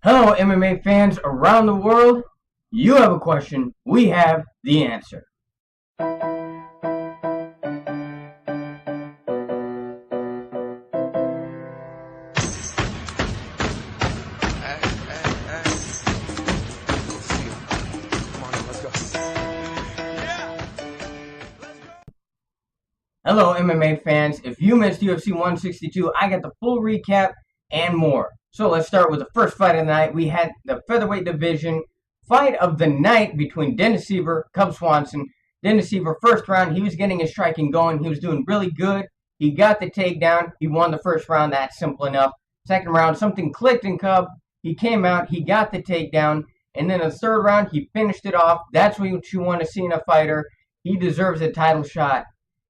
Hello, MMA fans around the world. You have a question, we have the answer. Hello, MMA fans. If you missed UFC 162, I got the full recap and more. So let's start with the first fight of the night. We had the featherweight division fight of the night between Dennis Siver, Cub Swanson. Dennis Siver, first round, he was getting his striking going. He was doing really good. He got the takedown. He won the first round. That's simple enough. Second round, something clicked in Cub. He came out. He got the takedown. And then the third round, he finished it off. That's what you want to see in a fighter. He deserves a title shot.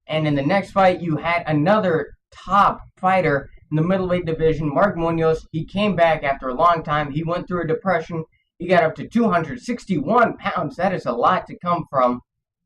And in the next fight, you had another top fighter in the middleweight division, Mark Munoz. He came back after a long time. He went through a depression. He got up to 261 pounds. That is a lot to come from.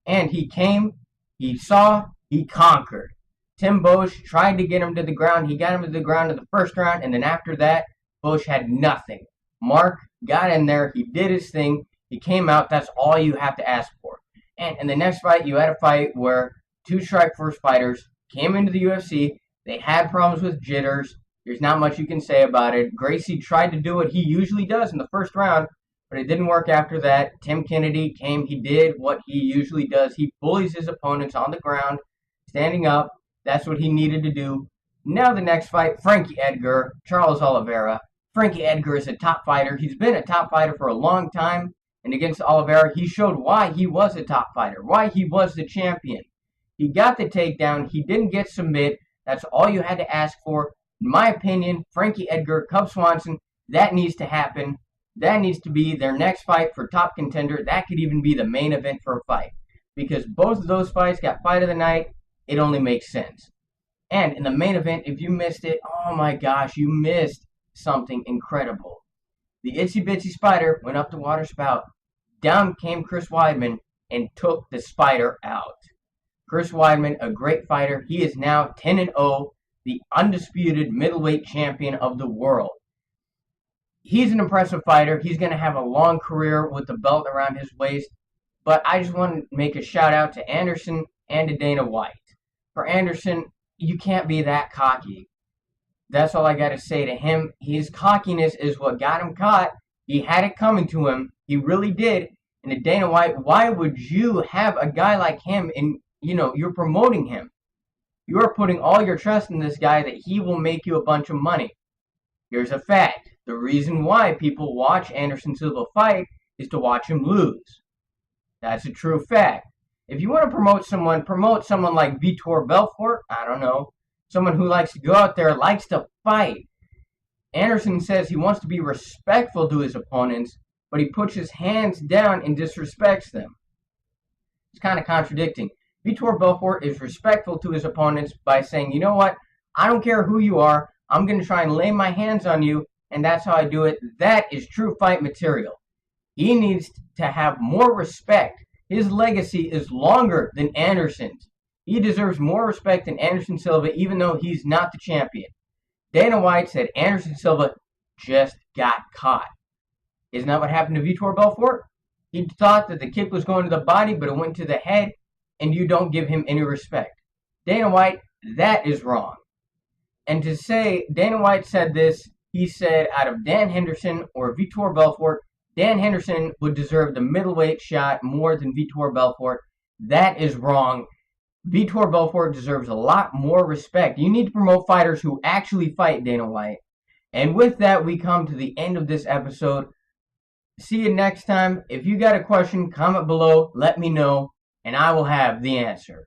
And he came, he saw, he conquered. Tim Boesch tried to get him to the ground. He got him to the ground in the first round. And then after that, Boesch had nothing. Mark got in there. He did his thing. He came out. That's all you have to ask for. And in the next fight, you had a fight where two Strikeforce fighters came into the UFC. They had problems with jitters. There's not much you can say about it. Gracie tried to do what he usually does in the first round, but it didn't work after that. Tim Kennedy came. He did what he usually does. He bullies his opponents on the ground, standing up. That's what he needed to do. Now the next fight, Frankie Edgar, Charles Oliveira. Frankie Edgar is a top fighter. He's been a top fighter for a long time. And against Oliveira, he showed why he was a top fighter, why he was the champion. He got the takedown. He didn't get submit. That's all you had to ask for. In my opinion, Frankie Edgar, Cub Swanson, that needs to happen. That needs to be their next fight for top contender. That could even be the main event for a fight. Because both of those fights got fight of the night. It only makes sense. And in the main event, if you missed it, oh my gosh, you missed something incredible. The Itsy Bitsy Spider went up the water spout. Down came Chris Weidman and took the Spider out. Chris Weidman, a great fighter. He is now 10-0, the undisputed middleweight champion of the world. He's an impressive fighter. He's going to have a long career with the belt around his waist. But I just want to make a shout out to Anderson and to Dana White. For Anderson, you can't be that cocky. That's all I got to say to him. His cockiness is what got him caught. He had it coming to him. He really did. And to Dana White, why would you have a guy like him in... you're promoting him. You're putting all your trust in this guy that he will make you a bunch of money. Here's a fact. The reason why people watch Anderson Silva fight is to watch him lose. That's a true fact. If you want to promote someone like Vitor Belfort. I don't know. Someone who likes to go out there, likes to fight. Anderson says he wants to be respectful to his opponents, but he puts his hands down and disrespects them. It's kind of contradicting. Vitor Belfort is respectful to his opponents by saying, you know what, I don't care who you are, I'm going to try and lay my hands on you, and that's how I do it. That is true fight material. He needs to have more respect. His legacy is longer than Anderson's. He deserves more respect than Anderson Silva, even though he's not the champion. Dana White said Anderson Silva just got caught. Isn't that what happened to Vitor Belfort? He thought that the kick was going to the body, but it went to the head, and you don't give him any respect. Dana White, that is wrong. And to say, Dana White said this, he said out of Dan Henderson or Vitor Belfort, Dan Henderson would deserve the middleweight shot more than Vitor Belfort. That is wrong. Vitor Belfort deserves a lot more respect. You need to promote fighters who actually fight, Dana White. And with that, we come to the end of this episode. See you next time. If you got a question, comment below, let me know, and I will have the answer.